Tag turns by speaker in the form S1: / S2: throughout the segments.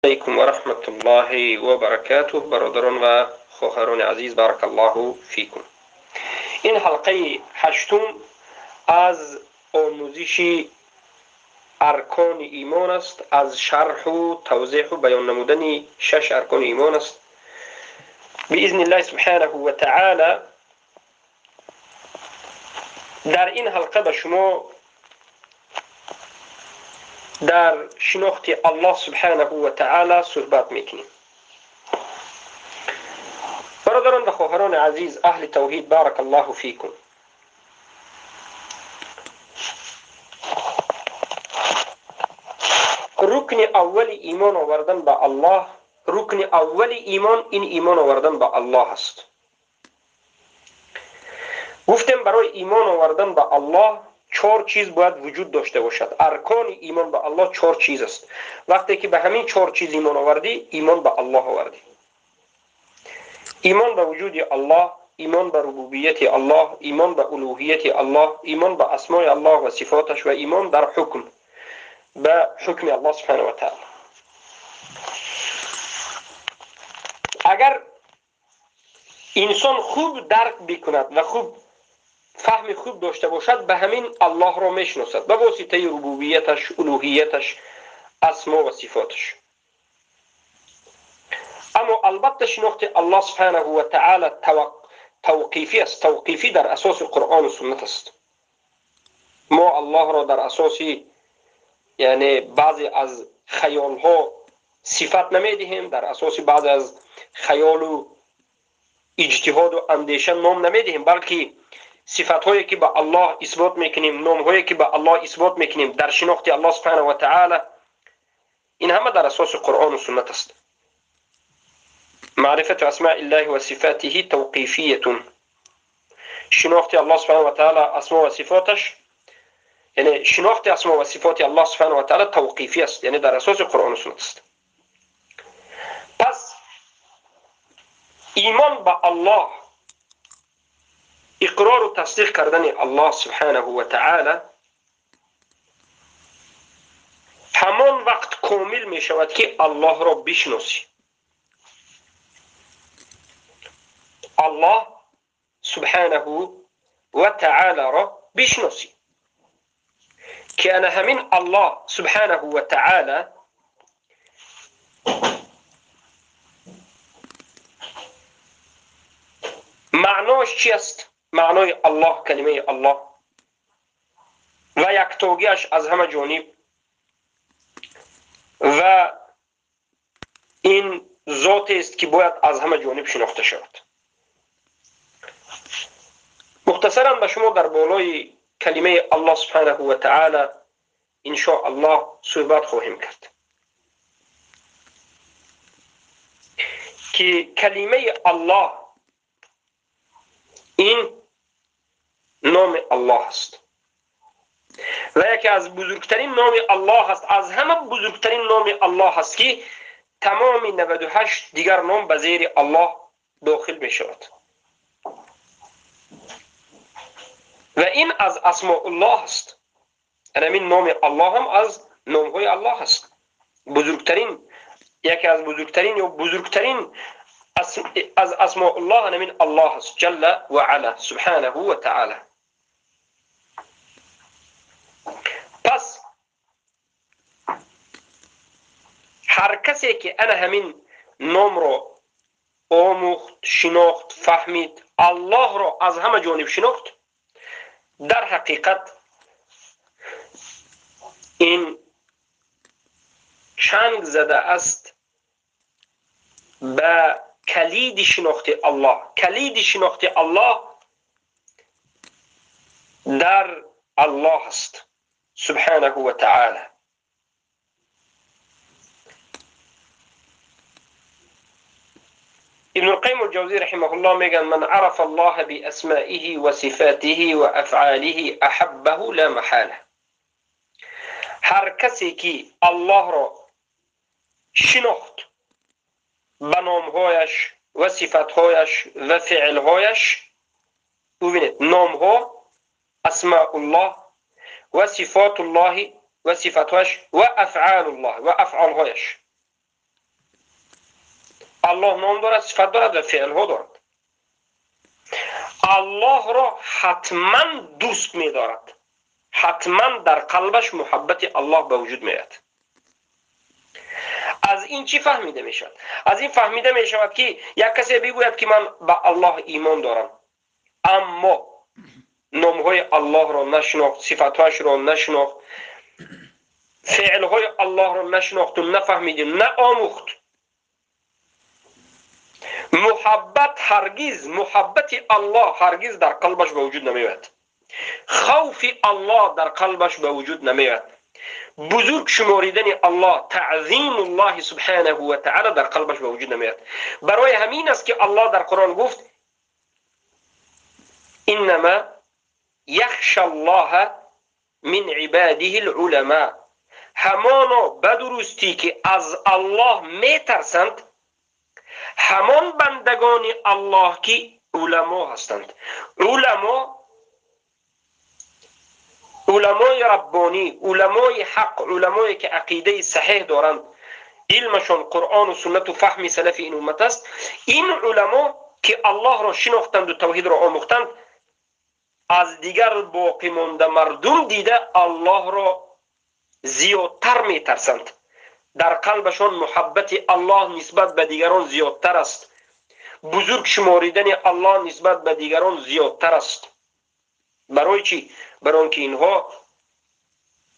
S1: علیکم و رحمت الله و برکاته. برادران و خواهران عزیز، بارک الله فیکم. این حلقه هشتم از آموزش ارکان ایمان است، از شرح و توضیح و بیان نمودن 6 ارکان ایمان است. باذن الله سبحانه و تعالی در این حلقه به شما در شناخت الله سبحانه و تعالی صحبت میکنیم. برادران و خواهران عزیز اهل توحید، بارک الله فیکم. رکن اول ایمان آوردن به الله، رکن اول ایمان این ایمان آوردن به الله است. گفتم برای ایمان آوردن به الله 4 چیز باید وجود داشته باشد. ارکان ایمان به الله 4 چیز است. وقتی که به همین 4 چیز ایمان آوردی، ایمان به الله آوردی. ایمان به وجود الله، ایمان به ربوبیت الله، ایمان به الوهیت الله، ایمان به اسماء الله و صفاتش، و ایمان در حکم به حکم الله سبحانه و تعالی. اگر انسان خوب درک بکند و خوب فهم خوب داشته باشد، به همین الله را میشناسد به واسطه ربوبیتش، الوهیتش، اسما و صفاتش. اما البته شناخت الله سبحانه و تعالی توقیفی است. توقیفی در اساس قرآن و سنت است. ما الله را در اساس بعضی از خیال ها صفت نمیدهیم، در اساس بعضی از خیال و اجتهاد و اندیشه نام نمیدهیم، بلکه صفات هایی که به الله اثبات میکنیم، نام هایی که به الله اثبات میکنیم در شناخت الله سبحانه و تعالی، این همه در اساس قرآن و سنت است. معرفت اسماء الله و صفاته توقیفیه. شناخت الله سبحانه و تعالی اسماء و صفاتش، یعنی شناخت اسماء و صفات الله سبحانه و تعالی توقیفی است، یعنی در اساس قرآن و سنت است. پس ایمان به الله، اقرار و تصدیق کردن الله سبحانه و تعالی همان وقت کامل می شود که الله را بشناسی. الله سبحانه و تعالی را بشناسی که انا همین الله سبحانه و تعالی معناش چی است؟ معنای الله، کلمه الله و یکتاگیش از همه جانب، و این ذات است که باید از همه جانب شناخته شود. مختصرا به شما در بالای کلمه الله سبحانه و تعالی ان شاء الله صحبت خواهیم کرد که کلمه الله این نام الله است و یکی از بزرگترین نام الله است. از همه بزرگترین نام الله است که تمام 98 دیگر نام به زیر الله داخل می شود. و این از اسماء الله است. همین نام الله هم از نام های الله است. بزرگترین، یکی از بزرگترین یا بزرگترین از اسماء الله همین الله است، جل و علا سبحانه و تعالی. پس هر کسی که انا همین نام را آموخت، شناخت، فهمید، الله را از همه جانب شناخت، در حقیقت این چنگ زده است به کلید شناخت الله. کلید شناخت الله در الله است سبحانه و تعالی. ابن القیم الجوزی رحمه الله میگن من عرف الله باسمائه و صفاته و افعاله احبه لا محاله. هر کسی که الله را شناخت به نامهایش و صفتهایش و فعلهایش، ببینید نامها اسماء الله و صفات الله و صفتهایش و افعال الله و افعالهایش، الله نام دارد، صفت دارد و فعل ها دارد. الله را حتما دوست می دارد، حتما در قلبش محبت الله به وجود می آید. از این چی فهمیده می شود؟ از این فهمیده می شود که یک کسی بگوید که من به الله ایمان دارم اما نامهای الله را نشناخت، صفاتهاش را نشناخت، فعلهای الله را نشناخت و نفهمید، نه آموخت. محبت الله هرگز در قلبش به وجود نمیاد. خوف الله در قلبش به وجود نمیاد. بزرگ شماریدن الله، تعظیم الله سبحانه و تعالی در قلبش به وجود نمیاد. برای همین است که الله در قرآن گفت انما یخشى الله من عباده العلماء. همانا بدرستی که از الله میترسند همان بندگان الله که علما هستند. علمای ربانی، علمای حق، علمایی که عقیده صحیح دارند، علمشون قرآن و سنت و فهم سلف این امت است. این علما که الله را شناختند و توحید را آموختند از دیگر باقی مانده مردم دیده الله را زیادتر می ترسند. در قلبشان محبت الله نسبت به دیگران زیادتر است. بزرگ شماریدن الله نسبت به دیگران زیادتر است. برای چی؟ برای آنکه اینها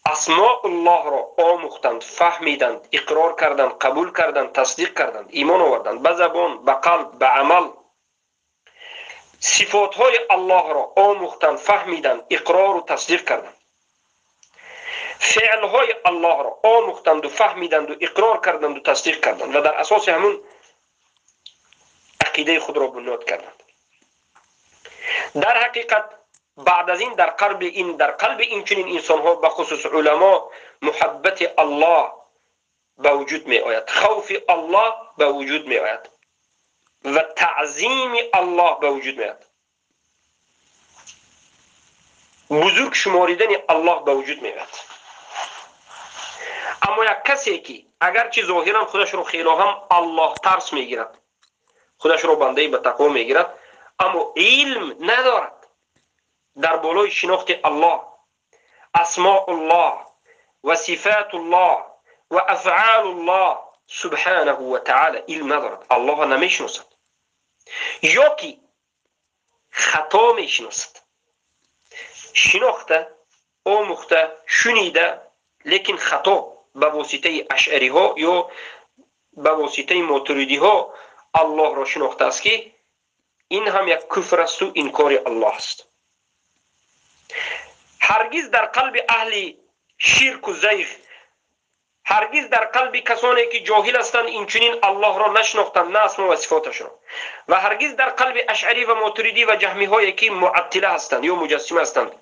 S1: اسماء الله را آموختند، فهمیدند، اقرار کردند، قبول کردند، تصدیق کردند، ایمان آوردند به زبان، به قلب، به عمل. صفات های الله را آموختند، فهمیدند، اقرار و تصدیق کردند. فعل های الله را آموختند و فهمیدند و اقرار کردند و تصدیق کردند و در اساس همون عقیده خود را بنیاد کردند. در حقیقت بعد از این در قلب این چنین انسان ها به خصوص علما محبت الله به وجود می آید، خوف الله به وجود می آید و تعظیم الله به وجود می آید، بزرگ شماریدن الله به وجود می آید. اما یک کسی که اگرچه ظاهرا خودش رو خیلی هم الله ترس می گیرد، خودش رو بنده به تقوا می گیرد، اما علم ندارد در بالای شناخت الله، اسماء الله و صفات الله و افعال الله سبحانه و تعالی علم ندارد، الله نمی شناسد یا که خطا می شناسد، شناخته، آموخته، شنیده لیکن خطا به واسطه اشعری ها یا به واسطه ماتریدی ها الله را شناخته است که این هم یک کفر است و انکار الله است. هرگز در قلب اهل شرک و زیغ، هرگز در قلب کسانی که جاهل هستند این چنین الله را نشناختند، نه اسم و صفاتش را، و هرگز در قلب اشعری و ماتریدی و جهمی هایی که معطله هستند یا مجسمه هستند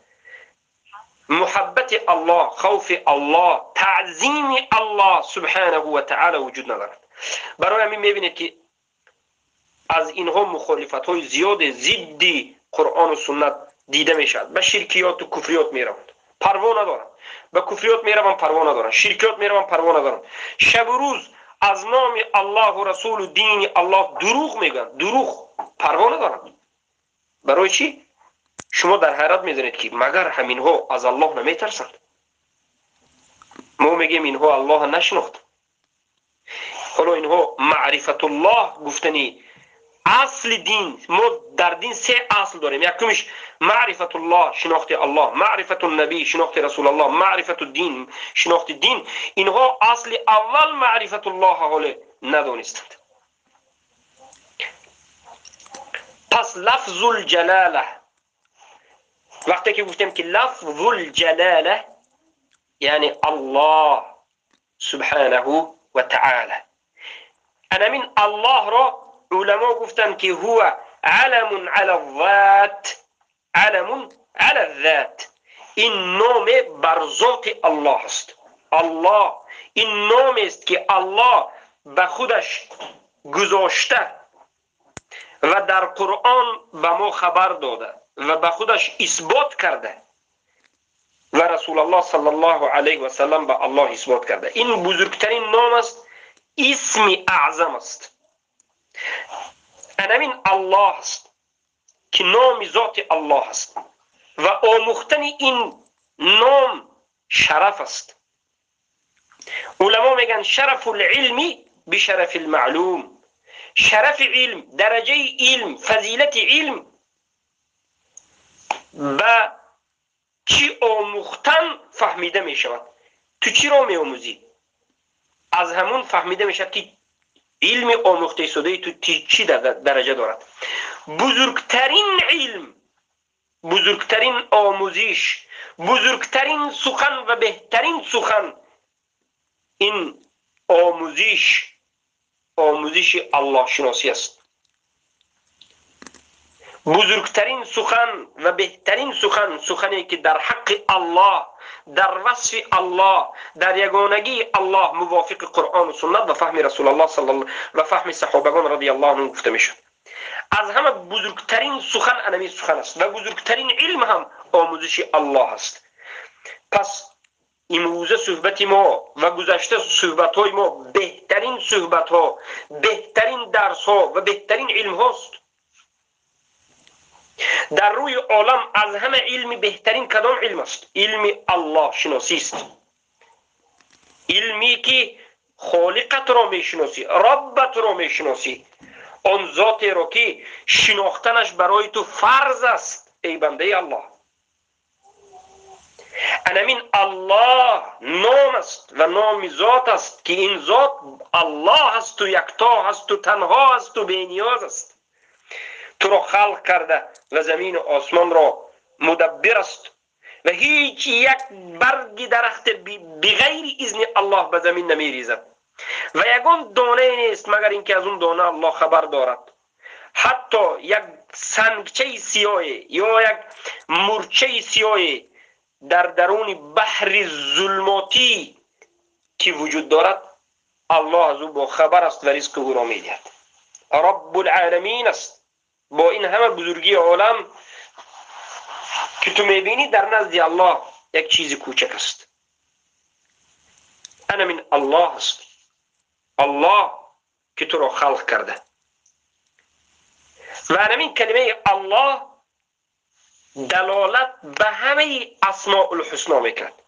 S1: محبت الله، خوف الله، تعظیم الله سبحانه و تعالی وجود ندارد. برای همین میبینید که از اینها مخالفت های زیاد ضد قرآن و سنت دیده میشد. به شرکیات و کفریات میروند، پروا ندارند. به کفریات میروند، پروا ندارند. شرکیات میروند، پروا ندارند. شب و روز از نام الله و رسول و دین الله دروغ میگن، دروغ، پروا ندارند. برای چی؟ شما در حیرت میزنید که مگر همینها از الله نمیترسند؟ ما میگیم اینها الله نشناخت. حالا اینها معرفت الله گفتنی اصل دین، ما در دین سه اصل داریم. یکمیش معرفت الله، شناخت الله، معرفت النبی، شناخت رسول الله، معرفت الدین، شناخت دین. اینها اصل اول معرفت الله حال ندانستند. پس لفظ الجلاله، وقتی که گفتیم که لفظ الجلاله یعنی الله سبحانه و تعالی، انامین الله را علما گفتن که هو علم على الذات، علم على الذات، این نام بر ذات الله است. الله این نام است که الله به خودش گذاشته و در قرآن به ما خبر داده و به خودش اثبات کرده و رسول الله صلی الله علیه و سلم به الله اثبات کرده. این بزرگترین نام است، اسم اعظم است. انمین الله است که نام ذات الله است و آموختن این نام شرف است. علما میگن شرف العلمی بشرف المعلوم. شرف علم، درجه علم، فضیلت علم و چی آموختن فهمیده می شود. تو چی را می آموزی؟ از همون فهمیده می شود که علم آموخته شده تو چی درجه دارد. بزرگترین علم، بزرگترین آموزش، بزرگترین سخن و بهترین سخن این آموزش الله شناسی است. بزرگترین سخن و بهترین سخن، سخنی که در حق الله، در وصف الله، در یگانگی الله موافق قرآن و سنت و فهم رسول الله صلی الله و فهم صحابگان رضی الله عنهم گفته میشد. از همه بزرگترین سخن انمی سخن است و بزرگترین علم هم آموزش الله است. پس امروزه صحبت ما و گذشته صحبت های ما بهترین صحبت ها، بهترین درس ها و بهترین علم هاست. در روی عالم از همه علم بهترین کدام علم است؟ علم الله شناسی است. علمی که خالقت را میشناسی، ربت را میشناسی، آن ذاتی را که شناختنش برای تو فرض است ای بنده الله. انمین الله نام است و نام ذات است که این ذات الله است و یکتا است و تنها است و بی‌نیاز است. تو را خلق کرده و زمین و آسمان را مدبر است و هیچ یک برگ درخت بغیر اذن الله به زمین نمی ریزد و یگان دانه نیست مگر اینکه از اون دانه الله خبر دارد. حتی یک سنگچه سیاه یا یک مرچه سیاه در درون بحر ظلماتی که وجود دارد الله از او با خبر است و رزق او را می دهد. رب العالمین است. با این همه بزرگی عالم که تو میبینی در نزد الله یک چیز کوچک است. انا من الله است. الله که تو را خلق کرده. و انا من کلمه الله دلالت به همه اسماء الحسنا میکرد.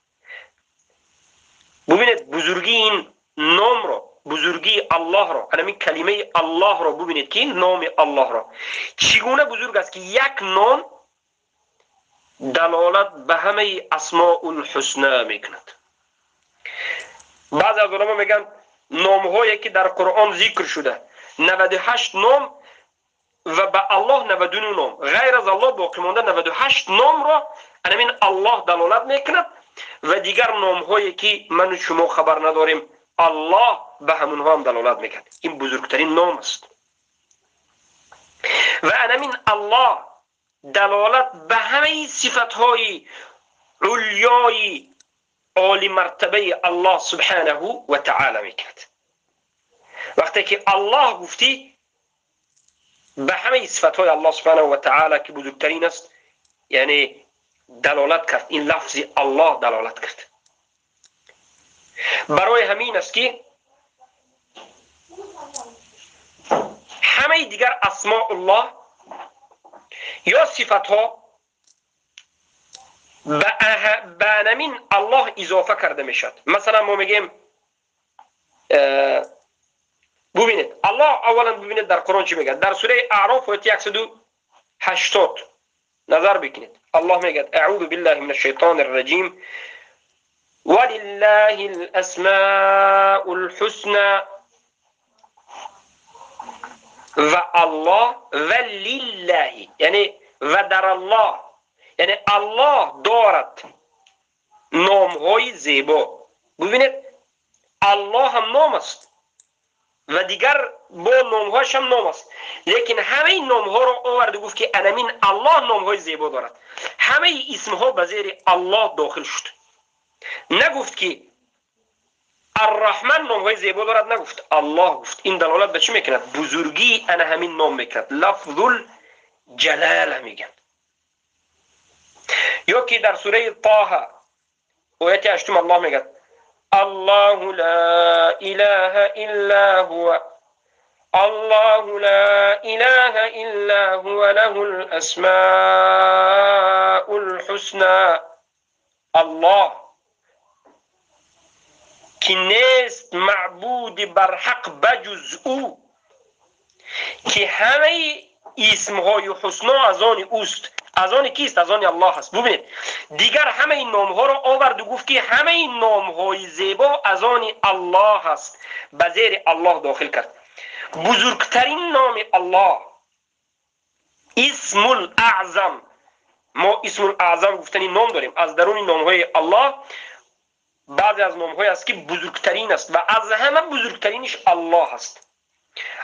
S1: ببینید بزرگی این نام را، بزرگی الله را، همین کلمه الله را ببینید که این نام الله را چگونه بزرگ است که یک نام دلالت به همه اسماء الحسنا میکند. بعض از علما میگن نام هایی که در قرآن ذکر شده 98 نام و به الله 99 نام، غیر از الله باقی مانده 98 نام را همین الله دلالت میکند و دیگر نام هایی که من و شما خبر نداریم الله به همونها هم دلالت میکند. این بزرگترین نام است. و همین الله دلالت به همه صفت های علیای عالی مرتبه الله سبحانه و تعالی میکند. وقتی که الله گفتی به همه صفت های الله سبحانه و تعالی که بزرگترین است یعنی دلالت کرد. این لفظ الله دلالت کرد. برای همین است که همه دیگر اسماء الله یا صفت ها به همین الله اضافه کرده میشد. مثلا ما میگیم ببینید الله اولا ببینید در قرآن چی میگه. در سوره اعراف آیه 180 نظر بکنید. الله میگه اعوذ بالله من الشیطان الرجیم ولله الاسماء الحسنى و الله و لله یعنی و در الله یعنی الله دارد نامهای زیبا. ببینید الله هم نام است و دیگر با نامهاش هم نام است، لیکن همه این نامها را آورد گفت که انمین الله نامهای زیبا دارد. همه اسمها به زیر الله داخل شد. نگفت که الرحمن نامهای زیبا دارد، نگفت الله گفت. این دلالت به چی میکند؟ بزرگی انا همین نام میکند. لفظ الجلال میگن. یا که در سوره طه آیه 8 الله میگه الله لا اله الا هو الله لا إله إلا هو له الأسماء الحسنى. الله که نیست معبود برحق بجز او، که همه اسمهای حسنا از آن اوست. از آن کیست؟ از آن الله هست. ببینید دیگر همه این نام ها را آورد و گفت که همه این نام های زیبا از آن الله هست، به زیر الله داخل کرد. بزرگترین نام الله اسم الاعظم. ما اسم الاعظم گفتنی نام داریم. از درون نام های الله بعضی از نام های است که بزرگترین است و از همه بزرگترینش الله هست.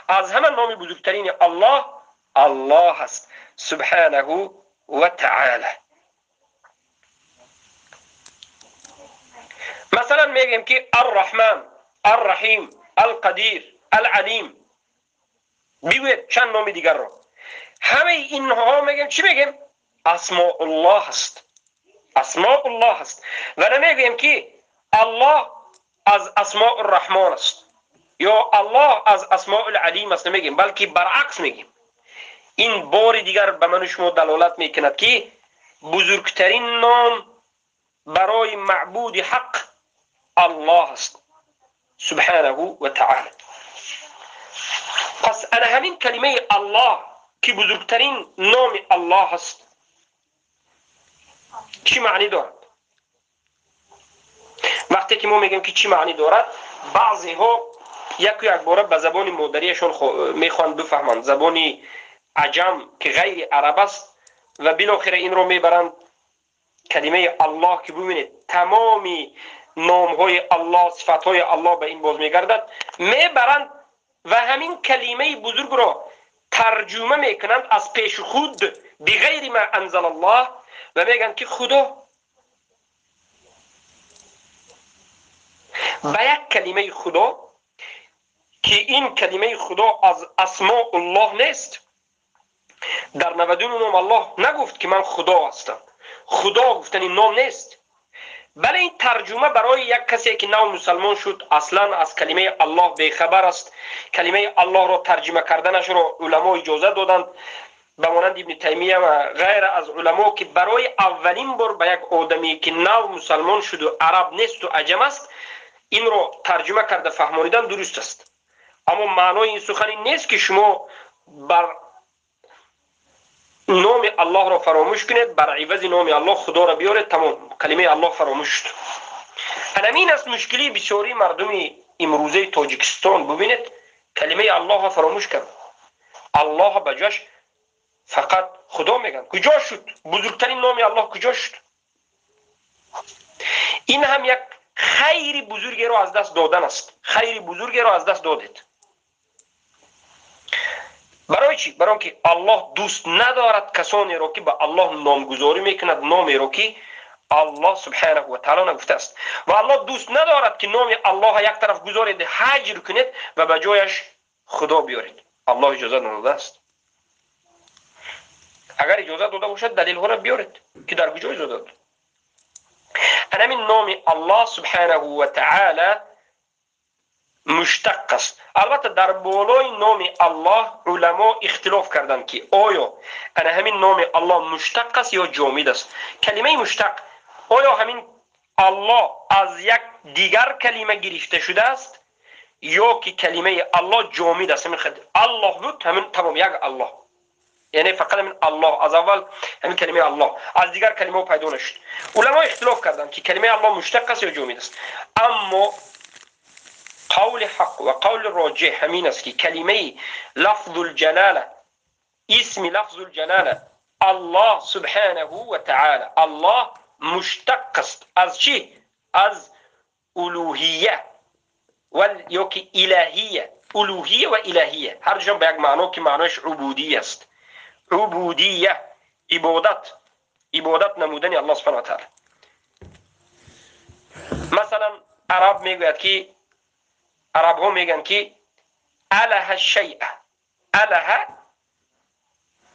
S1: از همه نام بزرگترین الله الله هست سبحانه و تعالی. مثلا میگیم که الرحمن، الرحیم، القدیر، العلیم. بگوید چند نام دیگر رو. همه اینها میگیم چی میگیم؟ اسماء الله هست. اسماء الله هست. و نمیگیم که الله از اسماء الرحمن است یا الله از اسماء العلیم است، نمیگیم، بلکه برعکس میگیم. این بار دیگر به من شما دلالت میکند که بزرگترین نام برای معبود حق الله است سبحانه و تعالی. پس انا همین کلمه الله که بزرگترین نام الله است چی معنی دارد؟ وقتی که ما میگیم که چی معنی دارد، بعضی ها یک باره به زبان مادریشون میخوان بفهمند، زبانی عجم که غیر عرب است، و بالاخره این رو میبرند کلمه الله که ببینید تمامی نام های الله، صفات های الله به این باز میگردد، میبرند و همین کلمه بزرگ را ترجمه میکنند از پیش خود بغیر ما انزل الله و میگن که خدا به یک کلمه خدا که این کلمه خدا از اسماء الله نیست. در 99 نام الله نگفت که من خدا هستم. خدا گفتن این نام نیست. بله این ترجمه برای یک کسی که نو مسلمان شد اصلا از کلمه الله بیخبر است، کلمه الله را ترجمه کردنش را علما اجازه دادند، به مانند ابن تیمیه و غیر از علما، که برای اولین بار به یک آدمی که نو مسلمان شد و عرب نیست و عجم است این را ترجمه کرده فهمانیدن درست است. اما معنای این سخن این نیست که شما بر نام الله را فراموش کنید، بر عوض نام الله خدا را بیارید، تمام کلمه الله فراموش شد. همین است مشکلی بسیاری مردم امروزه تاجیکستان. ببینید کلمه الله را فراموش کرد، الله به جاش فقط خدا میگن. کجا شد؟ بزرگترین نام الله کجا شد؟ این هم یک خیر بزرگی را از دست دادن است. خیر بزرگی را از دست دادید. برای چی؟ برای که الله دوست ندارد کسانی را که به الله نامگذاری میکند، نامی را که الله سبحانه و تعالی نگفته است. و الله دوست ندارد که نام الله یک طرف گذارید، حجر کنید و به جایش خدا بیارید. الله اجازه نداده است. اگر اجازه داده باشد دلیل ها را بیارید که در کجا اجازه داد. همین نام الله سبحانه و تعالی مشتق است. البته در بالای نام الله علما اختلاف کردند که آیا همین نام الله مشتق است یا جامد است. کلمه مشتق آیا همین الله از یک دیگر کلمه گرفته شده است یا که کلمه الله جامد است؟ همین الله بود همین تمام یک الله، یعنی فقط همین الله، از اول همین کلمه الله، از دیگر کلمه پیدا نشد. علما اختلاف کردند که کلمه الله مشتق است یا جامد است. اما قول حق و قول راجح همین است که کلمه لفظ الجلاله، اسم لفظ الجلاله الله سبحانه و تعالی، الله مشتق است از چی؟ از الوهیه یا که الهیه. الوهیه و الهیه هر جا به یک معنا که معناش عبودی است. عبودیه، عبادت نمودن الله سبحانه و تعالی. مثلا عرب میگوید که عرب ها میگن که اله الشیء. اله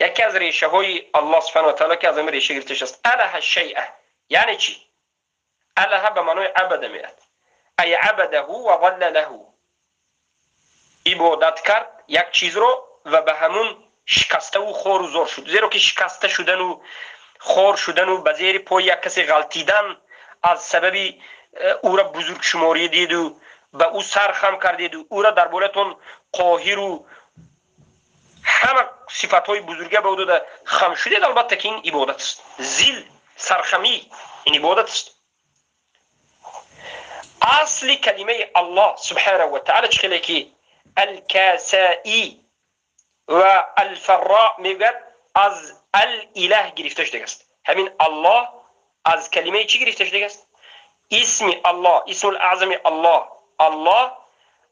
S1: یکی از ریشه های الله سبحانه و تعالی که از این ریشه گرفتش است. اله الشیء یعنی چی؟ اله به معنای عبد میاد. ای عبده و ظل له، عبادت کرد یک چیز رو و به همون شکسته و خور و زور شد. زیرا که شکسته شدن و خور شدن و به زیر پای یک کسی غلطیدن از سبب او را بزرگ شماری دید و به او سر خم کردید و او را در بالاتون قاهر و همه صفت های بزرگه به او داده خم شدید. البته که این عبادت است. زیل سرخمی این عبادت است. اصل کلمه الله سبحانه و تعالی چخیلی که الکاسائی و الفراء میگوید از الاله گرفته شده است. همین الله از کلمه چی گرفته شده است؟ اسم الله، اسم الاعظم الله. الله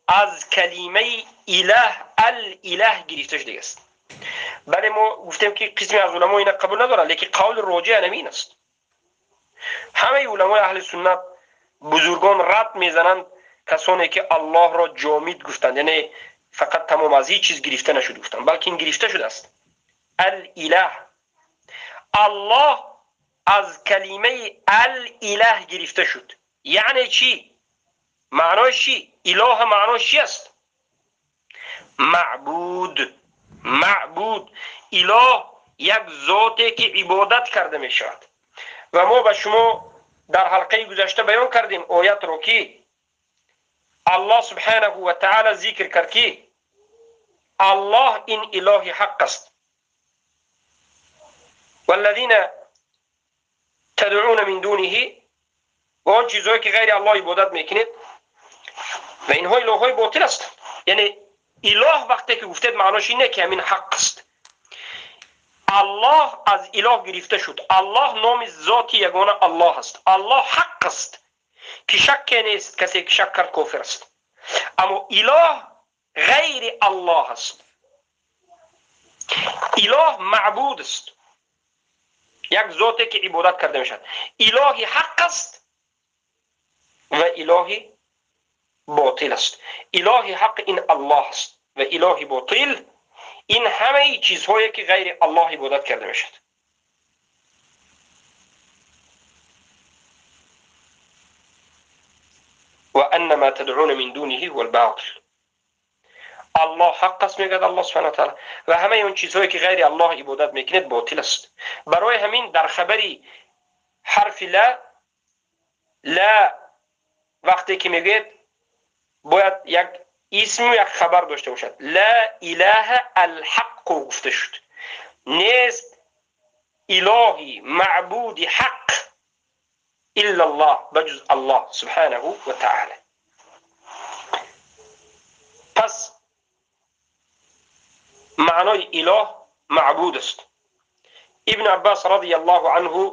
S1: از کلمه اله الاله گرفته شده است. بله ما گفتیم که قسمی از علما اینا قبول ندارن، لیکن قول راجح همین است. همه علمای اهل سنت بزرگان رد میزنند کسانی که الله را جامد گفتند، یعنی فقط تمام از هیچ چیز گرفته نشده گفتند، بلکه این گرفته شده است. الاله، الله از کلمه الاله گرفته شد. یعنی چی؟ معنای چی؟ اله معنای چی است؟ معبود. معبود، اله یک ذاتی که عبادت کرده می شود. و ما به شما در حلقه گذشته بیان کردیم آیت رو که الله سبحانه و تعالی ذکر کرد که الله این اله حق است. والذین تدعون من دونه، و آن چیزهایی که غیر الله عبادت میکنید و اینها اله های باطل است. یعنی اله وقتی که گفتید معناش اینه که همین حق است. الله از اله گرفته شد. الله نام ذات یگانه الله است. الله حق است که شک نیست، کسی که شک کرد کافر است. اما اله غیر الله است. اله معبود است، یک ذاتی که عبادت کرده میشد. اله حق است و اله باطل است. اله حق این الله است و اله باطل این همه چیزهایی که غیر الله عبادت کرده میشد. و ان ما تدعون من دونه هو الباطل. الله حق است میگه الله سبحانه و تعالی، و همه اون چیزهایی که غیر الله عبادت میکنید باطل است. برای همین در خبری حرف لا وقتی که میگید باید یک اسم و یک خبر داشته باشد. لا اله الحق گفته شد. نیست الهی معبود حق الا الله بجز الله سبحانه و تعالی. پس معنای اله معبود است. ابن عباس رضی الله عنه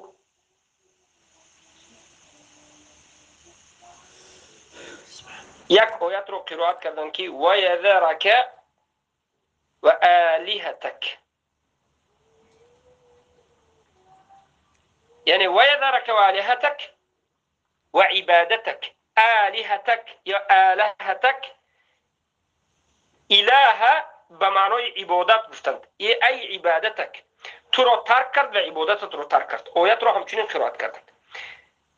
S1: یک آیت رو قرائت کردن که و یذرک و آلهتک، یعنی و یذرک و آلهتک و عبادتک. آلهتک یا آلهتک، اله به معنای عبادت گفتند. ای عبادتک، تو را ترک کرد و عبادتت رو ترک کرد. آیت رو همچنین قرائت کردند.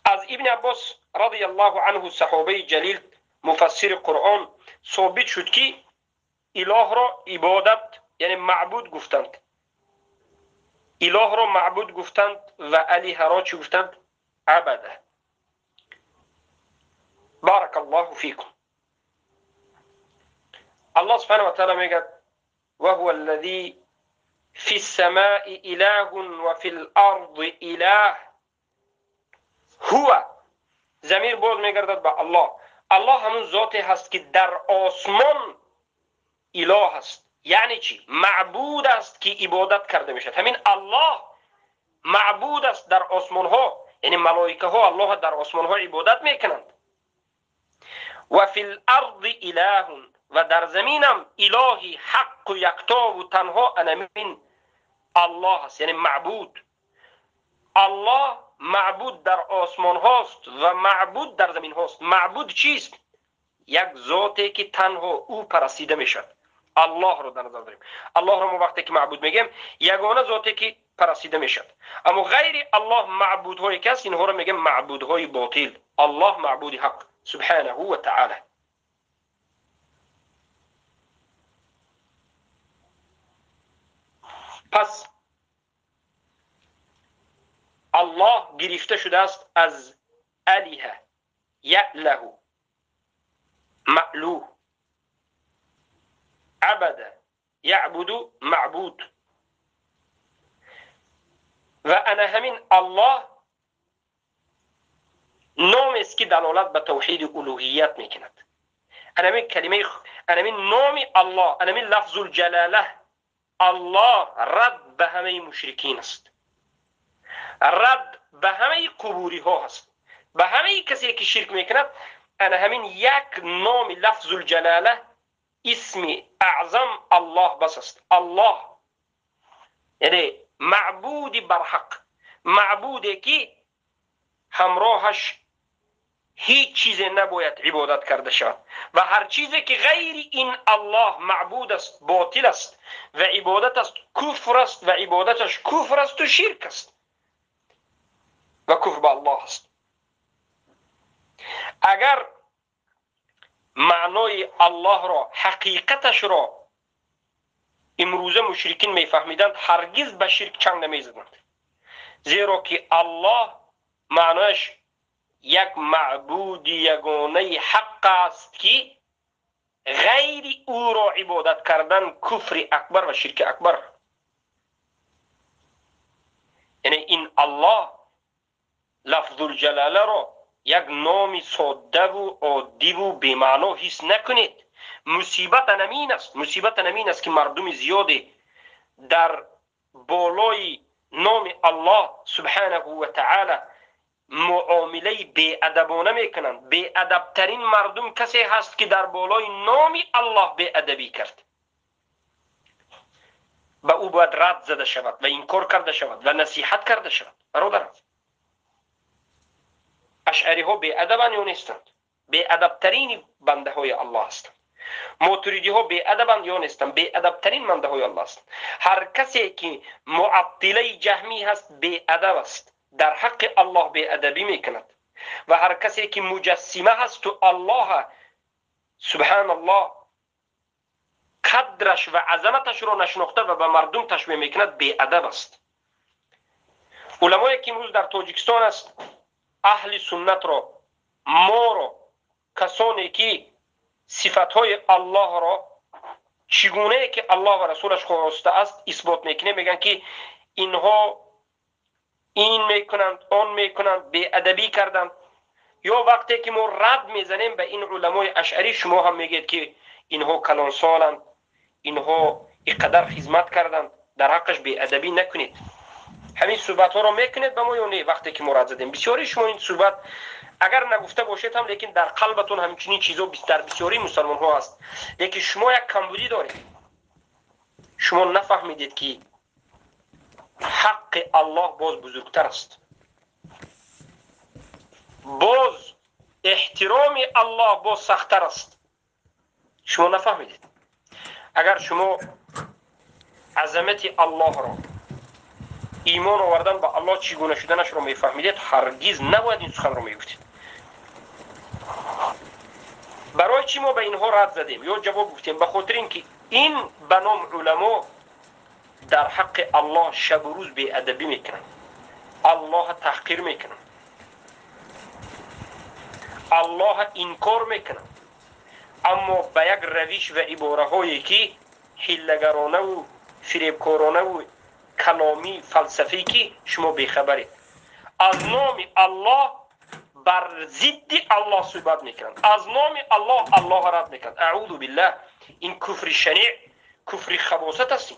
S1: از ابن عباس رضی الله عنه صحابه جلیل مفسر قرآن ثابت شد که اله را عبادت یعنی معبود گفتند. اله را معبود گفتند و الیه را چی گفتند؟ عبده. بارک الله فیکم. الله سبحانه و تعالی میگه وهو الذی فی السماء اله و فی الارض اله. هو ضمیر باز میگردد به الله. الله همون ذاتی هست که در آسمان اله است. یعنی چی؟ معبود است که عبادت کرده میشد. همین الله معبود است در آسمان ها، یعنی ملائکه ها الله در آسمان ها عبادت میکنند. و فی الارض اله، و در زمینم الهی حق و یکتا و تنها انمین الله است، یعنی معبود. الله معبود در آسمان هاست و معبود در زمین هاست. معبود چیست؟ یک ذاتی که تنها او پرستیده میشد. الله رو در نظر داریم. الله رو ما وقتی که معبود میگیم یگانه ذاتی که پرستیده میشد. اما غیر الله معبودهای کس اینها رو میگیم معبودهای باطل. الله معبود حق سبحانه و تعالی. پس الله گرفته شده است از الیه، یعله، معلوه، عبد، یعبد، معبود. و انا همین الله نام است که دلالت به توحید الوهیت میکند. انا من نام الله، انا من لفظ الجلاله، الله رد به همه مشرکین است، رد به همه قبوری ها است، به همه کسی که شرک میکند. انا همین یک نام لفظ الجلاله، اسم اعظم الله بس است. الله یعنی معبودی برحق، معبودی که همراهش هیچ چیز نباید عبادت کرده شود و هر چیزی که غیر این الله معبود است باطل است و عبادت است کفر است و عبادتش کفر است و شرک است و کفر به الله است. اگر معنای الله را، حقیقتش را امروزه مشرکین میفهمیدند، هرگز به شرک چنگ نمیزدند، زیرا که الله معنایش یک معبود یگانه حق است که غیر او را عبادت کردن کفر اکبر و شرک اکبر. یعنی این الله لفظ الجلاله را یک نام ساده و عادی و بی‌معنا حس نکنید. مصیبت نمین است که مردم زیادی در بالای نام الله سبحانه و تعالی معامله بی‌ادبانه میکنند. بی‌ادبترین مردم کسی هست که در بالای نام الله بی‌ادبی کرد. به او باید رد زده شود و انکار کرده شود و نصیحت کرده شود. برادران، اشعری ها بی‌ادبند یا نیستند؟ بی‌ادبترین بنده های الله هستند. ماتریدی ها بی‌ادبند یا نیستند؟ بی‌ادبترین بنده های الله هستند. هر کسی که معطله جهمی هست بی‌ادب است، در حق الله بی‌ادبی میکند. و هر کسی که مجسمه هست تو الله سبحان الله قدرش و عظمتش را نشناخته و به مردم تشبیه میکند بی‌ادب است. علمایی که امروز در تاجیکستان است، اهل سنت را، ما را، کسانی که صفتهای الله را چگونه که الله و رسولش خواسته است اثبات میکنه، میگن که اینها این میکنند آن میکنند، بی‌ادبی کردند. یا وقتی که ما رد میزنیم به این علمای اشعری، شما هم میگید که اینها کلان سالند، اینها اینقدر خدمت کردند، در حقش بی‌ادبی نکنید. همین صحبت ها را میکنید به ما یا نه؟ وقتی که ما رد زدیم بسیاری شما این صحبت اگر نگفته باشید هم، لیکن در قلبتون همچنین چیزا در بسیاری مسلمان ها است. لیکن شما یک کمبودی دارید، شما نفهمیدید که حق الله باز بزرگتر است، باز احترام الله باز سختتر است. شما نفهمیدید. اگر شما عظمت الله را، ایمان آوردن به الله چگونه شدنش را میفهمیدید، هرگز نباید این سخن را میگفتید. برای چی ما به اینها رد زدیم یا جواب گفتیم؟ به خاطر اینکه این به نام علما در حق الله شب و روز بی‌ادبی میکنند، الله تحقیر میکنند، الله انکار میکنند، اما به یک روش و عباره هایی که حیله‌گرانه و فریبکارانه و کلامی فلسفی که شما بیخبرید. از نام الله بر ضد الله صحبت میکنند، از نام الله رد میکنند. اعوذ بالله، این کفر شنیع، کفر خباثت است.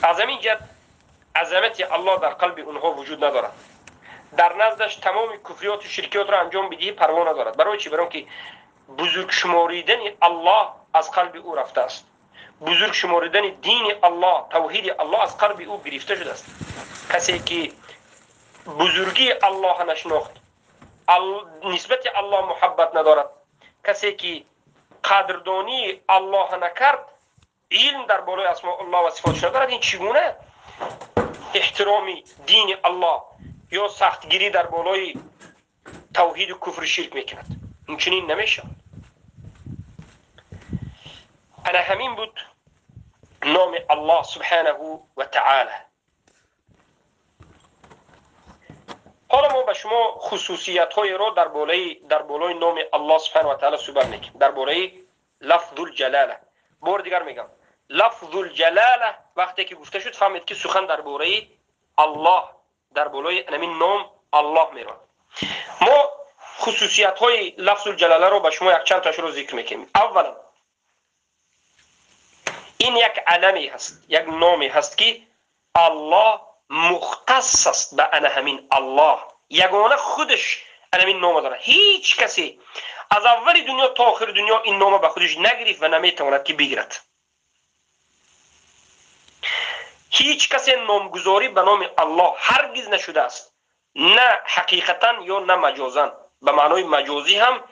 S1: از همین جهت عظمت الله در قلب اونها وجود ندارد. در نزدش تمام کفریات و شرکیات را انجام بدهی پروا ندارد. برای چی؟ برای که بزرگ شماریدن الله از قلب او رفته است. بزرگ شماریدن دین الله، توحید الله از قلب او گرفته شده است. کسی که بزرگی الله نشناخت، نسبت الله محبت ندارد، کسی که قدردانی الله نکرد، علم در بالای اسماء الله و صفاتش ندارد، این چگونه احترامی دین الله یا سختگیری در بالای توحید و کفر و شرک میکند؟ این چنین نمیشه. انا همین بود نام الله سبحانه و تعالی. حالا ما به شما خصوصیت های رو در بالای نام الله سبحانه و تعالی صحبت میکنیم، در بالای لفظ الجلاله. بار دیگر میگم لفظ الجلاله وقتی که گفته شد فهمید که سخن در بالای الله، در بالای همین نام الله میرود. ما خصوصیت های لفظ الجلاله رو به شما یک چند تاش رو ذکر میکنیم. اولا این یک علمی هست، یک نامی هست که الله مختص است به انا همین الله، یگانه خودش انا همین نام داره. هیچ کسی از اول دنیا تا آخر دنیا این نام به خودش نگرفت و نمیتواند که بگیرد. هیچ کسی نامگذاری به نام الله هرگز نشده است، نه حقیقتا یا نه مجازا. به معنای مجازی هم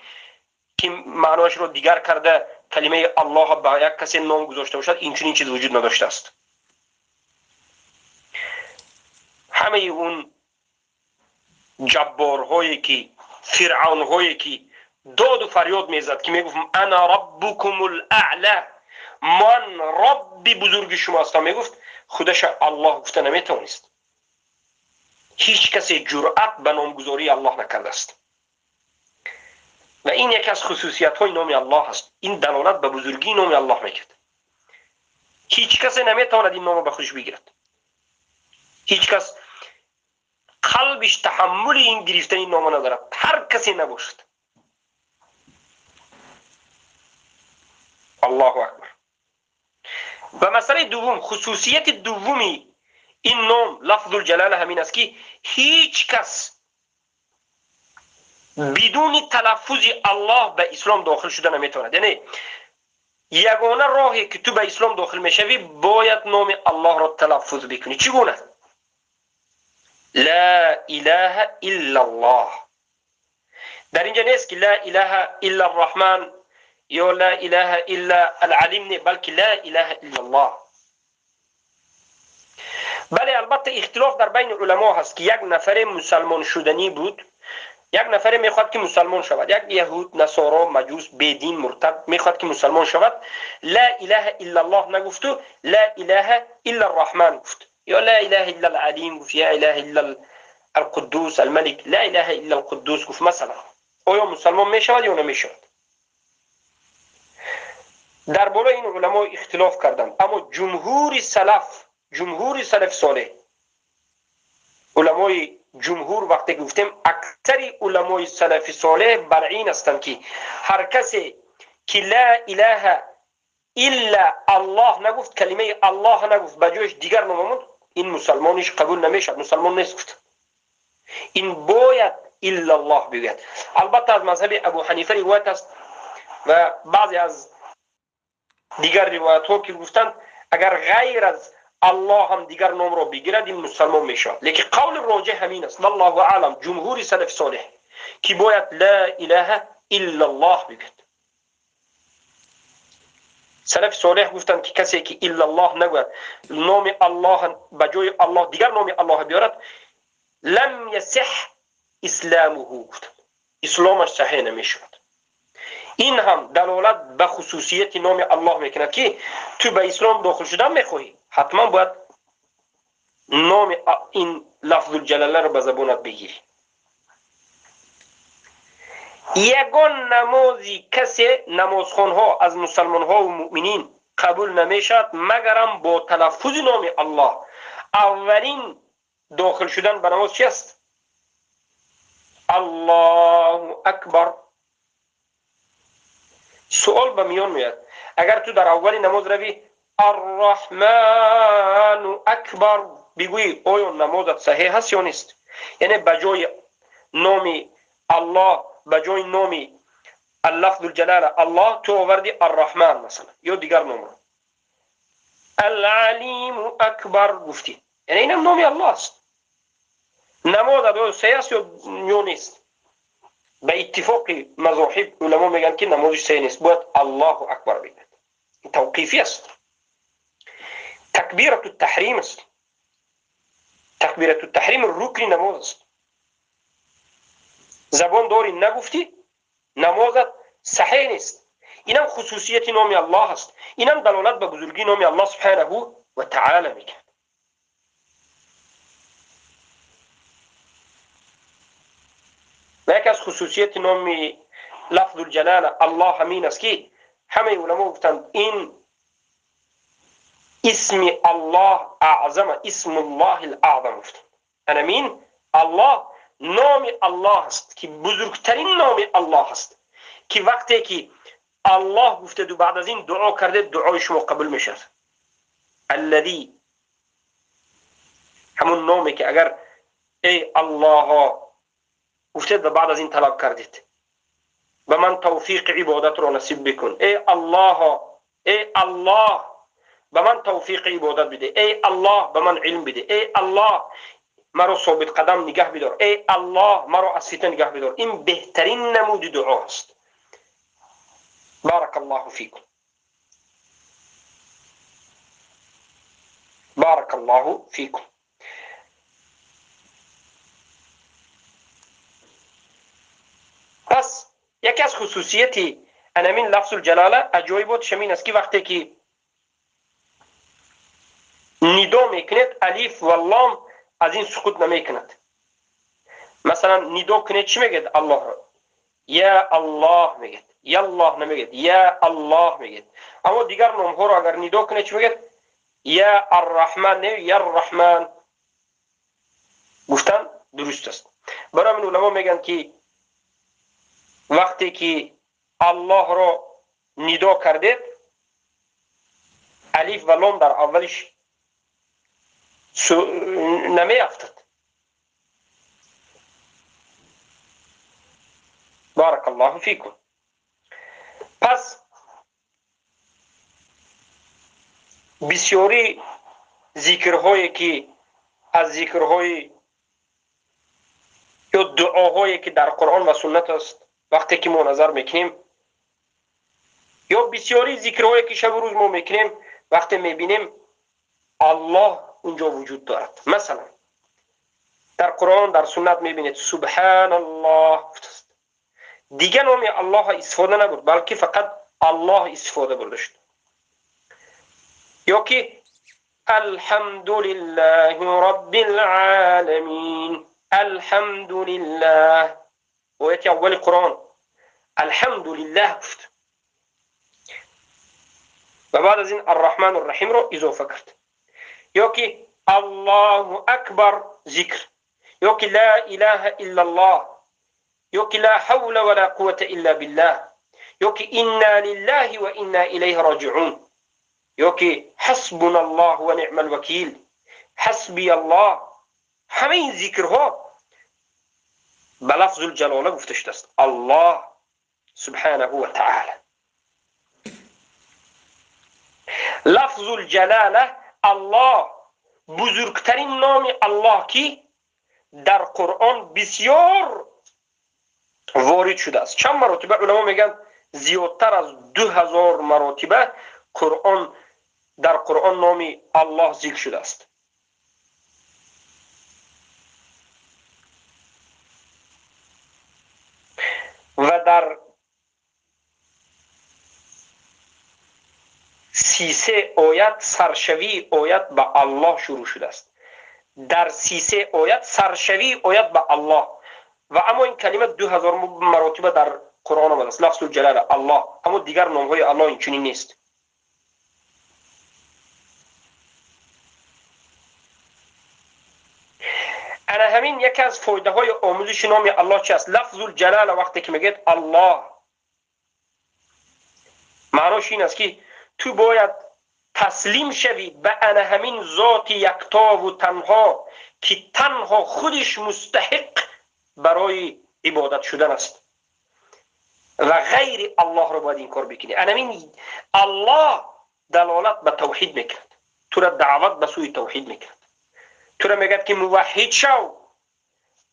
S1: که معناش رو دیگر کرده کلمه الله به یک کسی نام گذاشته باشد، این چنین چیز وجود نداشته است. همه اون جبارهایی که فرعونهایی که داد و فریاد میزد که میگفت انا ربکم الاعلى، من رب بزرگ شما هستم، میگفت خودش الله گفته نمیتونست. هیچ کسی جرأت به نامگذاری الله نکرده است و این یکی از خصوصیت های نام الله است. این دلالت به بزرگی نام الله میکرد. هیچ کسی نمیتواند این نام به خودش بگیرد. هیچ کس قلبش تحمل این گرفتن این نام ندارد، هر کسی نباشد. الله اکبر. و مسئله دوم، خصوصیت دومی این نام لفظ الجلاله همین است که هیچ کس بدون تلفظ الله به اسلام داخل شده نمیتواند. یعنی یگانه راهی که تو به اسلام داخل میشوی باید نام الله را تلفظ بکنی. چگونه؟ لا اله الا الله. در اینجا نیست که لا اله الا الرحمن یا لا اله الا العلیم، نه، بلکه لا اله الا الله. بله البته اختلاف در بین علما هست که یک نفر مسلمان شدنی بود، یک نفر میخواد که مسلمان شود، یک یهود، نصارا، مجوس، بیدین، مرتد میخواد که مسلمان شود، لا اله الا الله نگفت و لا اله الا الرحمن گفت، یا لا اله الا العلیم گفت، یا اله الا القدوس الملك، لا اله الا القدوس گفت. مثلا آیا مسلمان میشود یا نمیشود؟ در بالای این علما اختلاف کردند، اما جمهور سلف صالح، علمای جمهور وقتی گفتیم اکثر علمای سلف صالح بر این هستند که هر کسی که لا اله الا الله نگفت، کلمه الله نگفت، به جایش دیگر نام، این مسلمانش قبول نمیشد، مسلمان نیست گفت. این باید الا الله بگوید. البته از مذهب ابو حنیفه روایت است و بعضی از دیگر روایت ها که گفتند اگر غیر از الله هم دیگر نام را بگیرد این مسلمان میشود. لیکن قول راجح همین است، والله اعلم، جمهور سلف صالح که باید لا اله الا الله بگوید. سلف صالح گفتند که کسی که الا الله نگوید، نام الله به جای الله دیگر نام الله بیارد، لم یصح اسلامه، گفتند اسلامش صحیح نمیشود. این هم دلالت به خصوصیت نام الله میکند که تو به اسلام داخل شدن میخواهی، حتما باید نام این لفظ الجلاله رو به زبانت بگیری. یگان نمازی کسی نمازخوانها از مسلمانها و مؤمنین قبول نمیشد مگرم با تلفظ نام الله. اولین داخل شدن به نماز چی است؟ الله اکبر. سوال به میان میاد، اگر تو در اول نماز روی الرحمن اکبر بگویی آیا نمازت صحیح هست یا نیست؟ یعنی بجای نام الله، بجای نام اللفظ الجلاله الله تو آوردی الرحمن مثلا یا دیگر نام، العلیم اکبر گفتی، یعنی اینم نام الله است. نمازت آیا صحیح است یا نیست؟ به اتفاق مذاهب علما میگن که نمازش صحیح نیست، باید الله اکبر بگید. این توقیفی است، تکبیرت التحریم است. تکبیرت التحریم رکن نماز است. زبان داری نگفتی نمازت صحیح نیست. اینم خصوصیت نام الله است. اینم دلالت به بزرگی نام الله سبحانه و تعالی میکنه. و یک از خصوصیت نام لفظ الجلاله الله همین است که همه علما گفتند این اسم الله اعظم، اسم الله الاعظم گفتند. همین الله نام الله است که بزرگترین نام الله است که وقتی که الله گفته و بعد از این دعا کرده دعای شما قبول میشه. الذی همون نامی که اگر ای الله گفتید و بعد از این طلب کردید به من توفیق عبادت رو نصیب بکن، ای الله به من توفیق عبادت بده، ای الله به من علم بده، ای الله مرا ثابت قدم نگه بدار، ای الله مرا از فتنه نگه بدار. این بهترین نمود دعا است. بارک الله فیکم. بارک الله فیکم. پس یکی از خصوصیت انمین لفظ الجلاله عجایبات شمین است که وقتی که ندا میکنید الف و لام از این سقوط نمیکند. مثلا ندا کنید چی میگید؟ الله را یا الله میگید، یا الله نمیگید، یا الله میگید. اما دیگر نام ها را اگر ندا کنید چی میگید؟ یا الرحمن نه یا الرحمن گفتن درست است. برای من علما میگن که وقتی که الله را ندا کردید الف و لام در اولش نمی افتد. بارک الله فیکم. پس بسیاری ذکرهایی که از ذکرهای یا دعاهایی که در قرآن و سنت است وقتی که ما نظر میکنیم، یا بسیاری ذکرهایی که شب و روز ما میکنیم وقتی میبینیم الله اونجا وجود دارد. مثلا در قرآن در سنت میبینید سبحان الله دیگه نام الله استفاده نبود بلکه فقط الله استفاده برده شد. یا که الحمد لله رب العالمین، الحمد لله آیت اول قرآن الحمد لله گفت و بعد از این الرحمن الرحیم رو اضافه کرد. یا که الله اکبر ذکر، یا که لا اله الا الله، یا که لا حول ولا قوة الا بالله، یا که انا لله و انا الیه راجعون، یا که حسبنا الله و نعم الوکیل، حسبی الله. همه این ذکرها به لفظ الجلاله گفته شده است، الله سبحانه و تعالی. لفظ الجلاله الله بزرگترین نام الله که در قرآن بسیار وارد شده است. چند مرتبه علما میگن زیادتر از 2000 مرتبه در قرآن نام الله ذکر شده است. و در 33 آیت سرشوی آیت به الله شروع شده است. در 33 آیت سرشوی آیت به الله. و اما این کلمه 2000 مرتبه در قرآن آمده است، لفظ الجلاله الله. اما دیگر نام های الله اینچنین نیست. انا همین یکی از فایده های آموزش نام الله چی است؟ لفظ الجلاله وقتی که میگید الله معناش این است که تو باید تسلیم شوی به انا همین ذات یکتا و تنها که تنها خودش مستحق برای عبادت شدن است و غیر الله رو باید این کار بکنی. انا همین الله دلالت به توحید میکند، تو را دعوت به سوی توحید میکند، تو را میگد که موحد شو.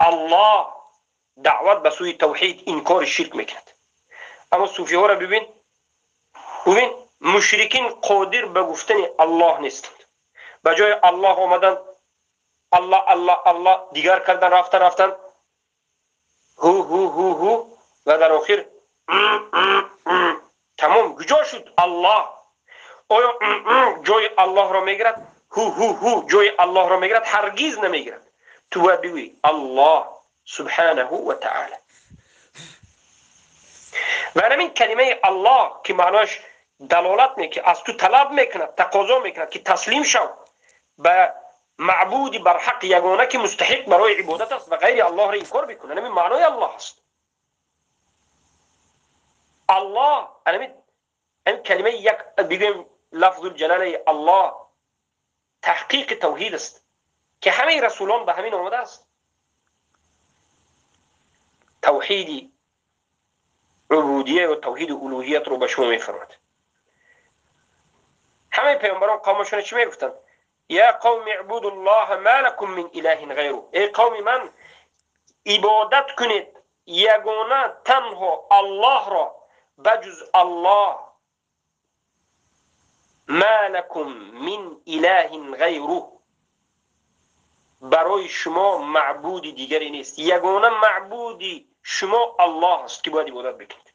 S1: الله دعوت به سوی توحید، انکار شرک میکند. اما صوفی ها را ببین مشرکین قادر به گفتن الله نیستند، به جای الله آمدن الله الله الله دیگر کردن، رفتن هو و در آخر تمام کجا شد الله؟ آیا جای الله را میگیرد؟ هو جای الله را میگیرد؟ هرگز نمیگیرد. تو باید بگویی الله سبحانه و تعالی. و همین کلمه الله که معناش دلالت میکنه، از تو طلب میکنه، تقاضا میکنه که تسلیم شو به معبود بر حق یگانه که مستحق برای عبادت است و غیر الله را انکار بکنه. همین معنای الله است. الله این کلمه یک بگیم لفظ الجلاله الله تحقیق توحید است که همه رسولان به همین آمده است. توحید عبودیه و توحید الوهیت رو به شما میفرماد. همه پیامبران قومشون چی میگفتند؟ یا قوم اعبدوا الله ما لكم من اله غیره. ای قوم من عبادت کنید یگانه تنها الله را بجز الله. ما لكم من اله غیره، برای شما معبود دیگری نیست. یگانه معبودی شما الله است که باید عبادت بکنید.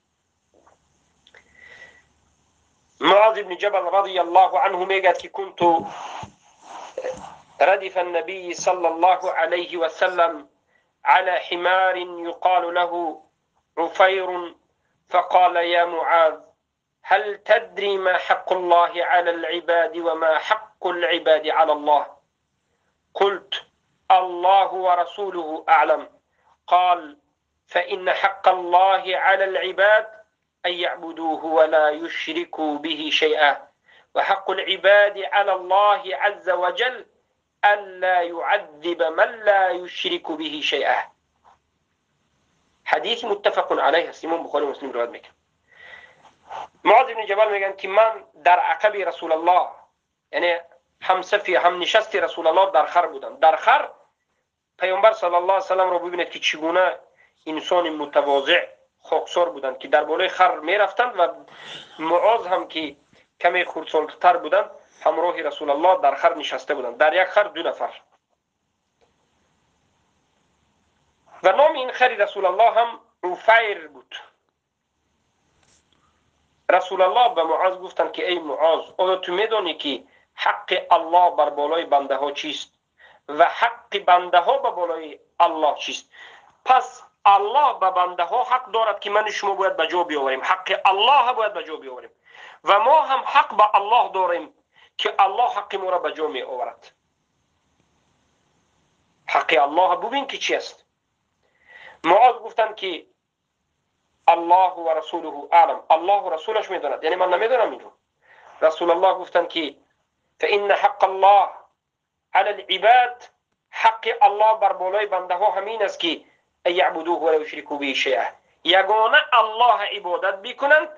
S1: معاذ بن جبل رضی الله عنه میگد که كنت ردف النبي صلى الله عليه وسلم على حمار يقال له عفير فقال يا معاذ هل تدري ما حق الله على العباد وما حق العباد على الله؟ قلت الله ورسوله أعلم. قال فإن حق الله على العباد أن يعبدوه ولا يشركوا به شيئا، وحق العباد على الله عز وجل ألا يعذب من لا يشرك به شيئا. حدیث متفق علیه است. امام بخاری و مسلم روایت میکنه. معاذ بن جبل میگن که من در عقب رسول الله، یعنی همصفی هم نشست رسول الله در خر بودم. در خر پیامبر صلی الله علیه و سلم رو ببینید که چگونه انسان متواضع خاکسار بودند که در بالای خر میرفتند و معاذ هم که کمی خردسال‌تر بودند همراه رسول الله در خر نشسته بودند. در یک خر 2 نفر. و نام این خر رسول الله هم عفیر بود. رسول الله به معاذ گفتند که ای معاذ، آیا تو میدانی که حق الله بر بالای بنده ها چیست و حق بنده ها به بالای الله چیست؟ پس الله به بنده ها حق دارد که من شما باید به جا بیاوریم. حق الله باید به جا بیاوریم و ما هم حق به الله داریم که الله حق ما را به جا می آورد. حق الله ببین که چی است. معاذ گفتند که الله و رسوله اعلم. الله و رسولش میداند، یعنی من نمیدانم اینجا. رسول الله گفتند که فإن حق الله على العباد، حق الله بر بالای بنده ها همین است که یعبدوه ولا یشرکوا به شیئا، یگانه الله عبادت بکنند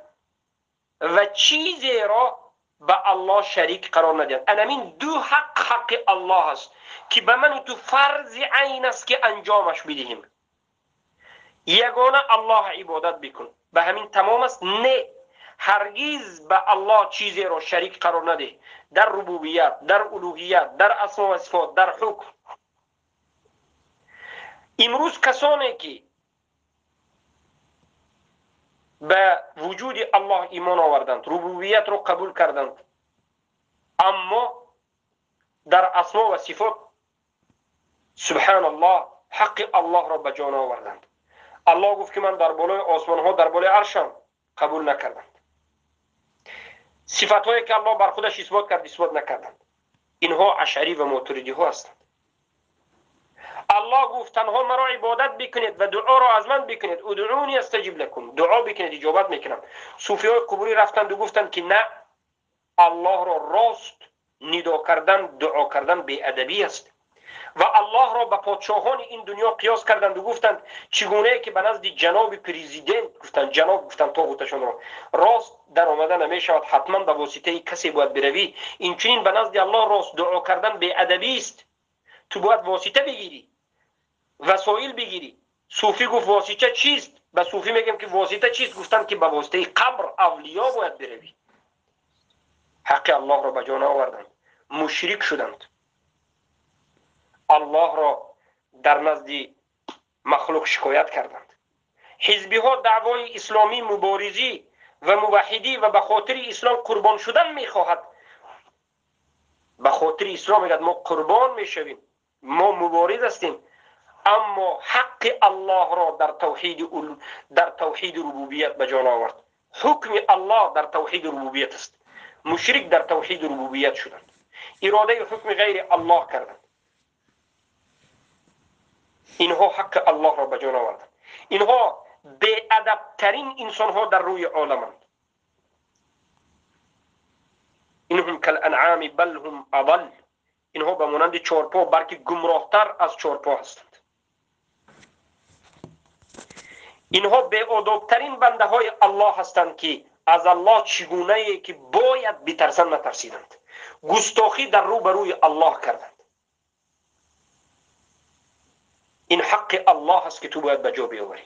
S1: و چیزی را به الله شریک قرار ندهند. همین 2 حق الله است که به من تو فرض عین است که انجامش بدهیم. یگانه الله عبادت بکن، به همین تمام است. نه، هرگز به الله چیزی را شریک قرار نده در ربوبیت، در الوهیت، در اسما و صفات، در حکم. امروز کسانی که به وجود الله ایمان آوردند، ربوبیت را قبول کردند، اما در اسما و صفات سبحان الله حق الله را به جا آوردند. الله گفت که من در بالای آسمان ها در بالای عرشم، قبول نکردند. صفات هایی که الله بر خودش اثبات کرد اثبات نکردند. اینها اشعری و ماتریدی ها هستند. الله گفت تنها مرا عبادت بکنید و دعا را از من بکنید. ادعونی استجب لکم، دعا بکنید اجابت میکنم. صوفی های قبوری رفتند و گفتند که نه، الله را راست ندا کردن، دعا کردن بی ادبی است. و الله را به پادشاهان این دنیا قیاس کردند و گفتند چگونه که به نزد جناب پرزیدنت، گفتند جناب، گفتند طاغوتشان را، راست در آمدن نمی شود، حتما به واسطه کسی باید بروی. این چنین به نزد الله راست دعا کردن بی ادبی است. تو باید واسطه بگیری، وسایل بگیری. صوفی گفت واسطه چیست؟ به صوفی میگم که واسطه چیست؟ گفتند که به واسطه قبر اولیا باید بروی. حق الله را به جا آوردند، مشرک شدند. الله را در نزد مخلوق شکایت کردند. حزبی ها دعوای اسلامی مبارزی و موحدی و به خاطر اسلام قربان شدن میخواهد، به خاطر اسلام میگه ما قربان میشویم، ما مبارز هستیم، اما حق الله را در توحید ربوبیت به جان آورد. حکم الله در توحید ربوبیت است. مشرک در توحید ربوبیت شدند، اراده حکم غیر الله کردند. اینها حق الله را به جان آوردند. اینها بی ادب ترین انسان ها در روی عالمند. اینهم کالانعام بل هم اضل. اینها به مانند چهارپا بلکه گمراهتر از چهارپا هستند. اینها بی آدابترین بنده های الله هستند که از الله چگونه ای که باید بترسند نترسیدند. گستاخی در روبروی الله کردند. این حق الله است که تو باید به جا بیاوری.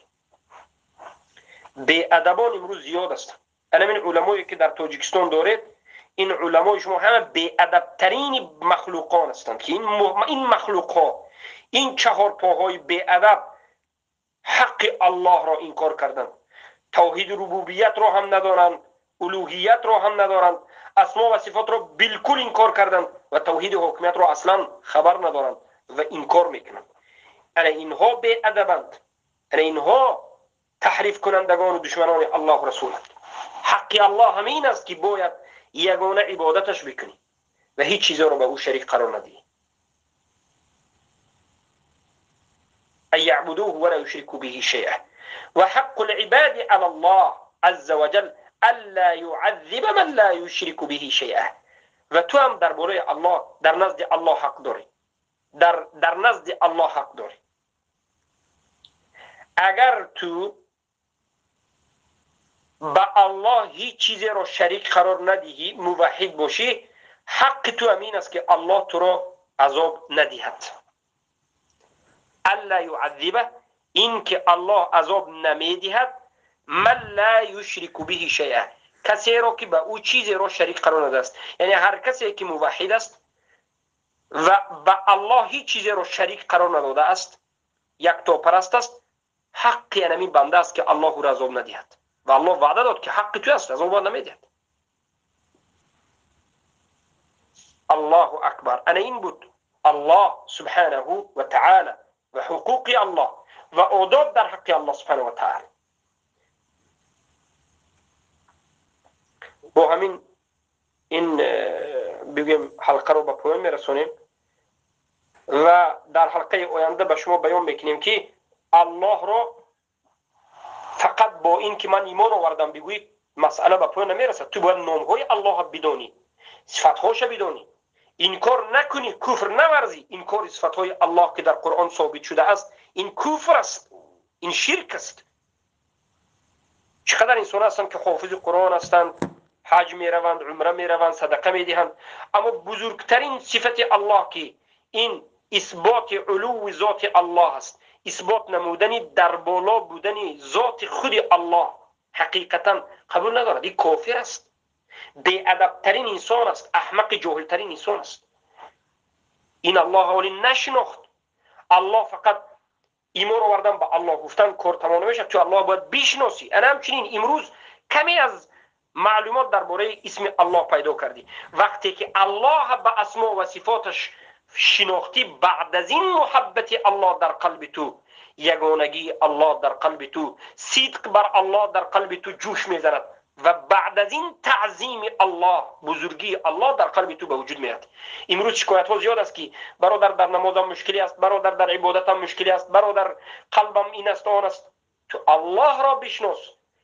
S1: بی ادبان امروز زیاد هستند. الان این علمایی که در تاجیکستان دارید، این علمای شما همه بی ادبترین مخلوقان هستند که این مخلوقها، این چهارپاهای بی ادب حق الله را انکار کردند. توحید ربوبیت را هم ندارند، الوهیت را هم ندارند، اسما و صفات را بالکل انکار کردند و توحید حکمیت را اصلا خبر ندارند و انکار میکنند. اینها بی ادبند. اینها تحریف کنندگان و دشمنان الله و رسولند. حق الله همین است که باید یگانه عبادتش بکنی و هیچ چیز را به او شریک قرار ندهی. ان يعبدوه ولا يشركوا به شيئا وحق العباد على الله عز وجل الا يعذب من لا يشرك به شيئا. و تو هم درباره الله در نزد الله حق داری. در نزد الله حق داری. اگر تو با الله هیچ چیزی را شریک قرار ندهی، موحد باشی، حق تو امین است که الله تو را عذاب ندهد. الا يعذب، این که الله عذاب نمیدهد، من لا یشرک به شیئا، کسی را که به او چیزی را شریک قرار نده است. یعنی هر کسی که موحد است و به الله هیچ چیزی را شریک قرار نداده است، یک تا پرست است، حق یعنی بنده است که الله را عذاب ندهد و الله وعده داد که حق تو است، عذاب نمیدهد. الله اکبر. این بود الله سبحانه و تعالی و حقوق الله و آداب در حق الله سبحانه و تعالی. با همین این بگیم حلقه رو به پایان میرسونیم و در حلقه آینده به شما بیان میکنیم که الله را فقط با این که من ایمان آوردم بگویی مسئله به پایان نمیرسد. تو باید نامهای الله بدانی، صفاتهاش بدانی، انکار نکنی، کفر نورزی. انکار صفاتهای الله که در قرآن ثابت شده است، این کفر است، این شرک است. چقدر انسان هستند که حافظ قرآن هستند، حج می روند، عمره می روند، صدقه می دهند، اما بزرگترین صفت الله که این اثبات علو ذات الله است، اثبات نمودنی در بالا بودنی ذات خود الله، حقیقتا قبول ندارد. این کافر است، بی ادب ترین انسان است، احمق جاهل ترین انسان است. این الله اولی نشناخت. الله فقط ایمان آوردن به الله گفتن کار تمام نمیشه. تو الله باید بشناسی. انا همچنین امروز کمی از معلومات درباره اسم الله پیدا کردی. وقتی که الله به اسما و صفاتش شناختی، بعد از این محبت الله در قلب تو، یگانگی الله در قلب تو، صدق بر الله در قلب تو جوش میزند و بعد از این تعظیم الله، بزرگی الله در قلب تو به وجود میاد. امروز شکایت ها زیاد است که برادر در نمازم مشکلی است، برادر در عبادتم مشکلی است، برادر قلبم این است آن است. تو الله را بشناس.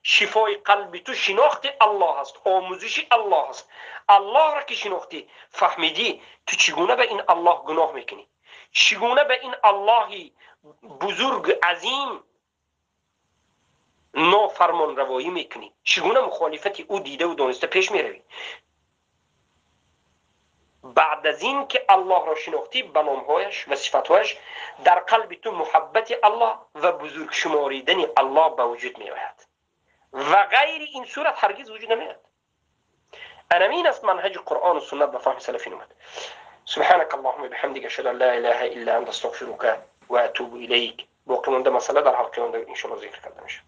S1: شفای قلب تو شناخت الله است، آموزش الله است. الله را که شناختی، فهمیدی تو چگونه به این الله گناه میکنی، چگونه به این الله بزرگ عظیم نافرمان روایی میکنی، چگونه مخالفت او دیده و دانسته پیش میروی. بعد از این که الله را شناختی، به نامهایش و صفاتهایش، در قلب تو محبت الله و بزرگ شماریدن الله به وجود میآید و غیر این صورت هرگز وجود نمیاد. این است منهج قرآن و سنت به فهم سلفین اومد. سبحانك اللهم بحمدك اشهد ان لا اله الا انت استغفرك و اتوب الیک. باقی مونده مسئله در حلقه اون ان شاء الله ذکر کرده میشه.